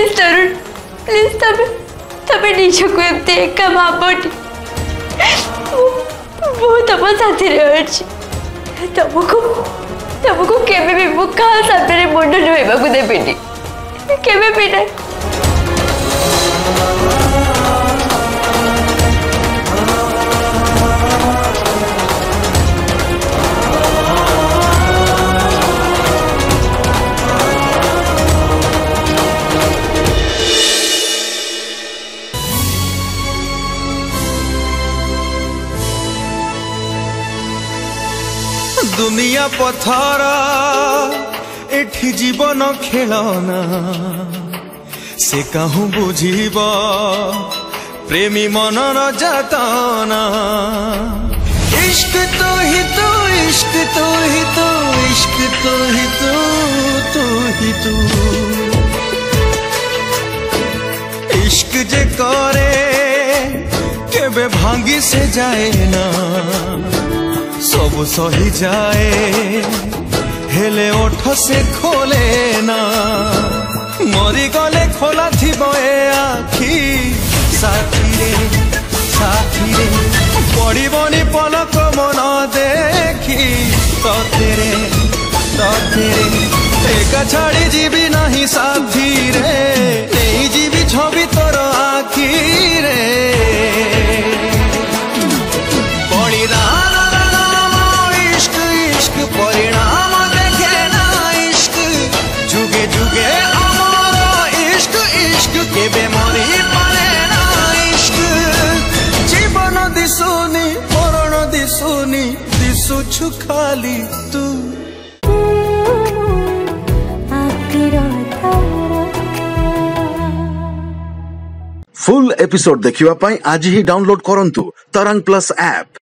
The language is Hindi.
प्लीज तरुण प्लीज तबे निजको एमती एका भावनी वो तुम साथी अच्छी तुमको केवे भी मु क्या सामने मुंड नुहवाक देविनी केवे भी ना। दुनिया पथर एठी जीवन खेलना से कहूँ बुझीब प्रेमी मनर जातना। इश्क तो ही तो इश्क तो ही तो इश्क तो ही तो ही तू इश्क जे करे केबे भांगी से जाए ना सब सही जाए हेले ओठ से खोले ना मरी गले खोला थी ए आखी साथी रे पड़बनी पलक मन देखी तेरे एका छाड़ी जीवी नहीं साथी रे नहीं जीवी छवि तोर आखी रे परिणाम देखे ना इश्क जुगे जुगे अमर इश्क इश्क केबे मरी पारे ना इश्क जीवन दिसुनी मरण दिसुनी दिसुछु खाली तू। फुल एपिसोड देखिवा पाई आज ही डाउनलोड करंतु तरंग प्लस ऐप।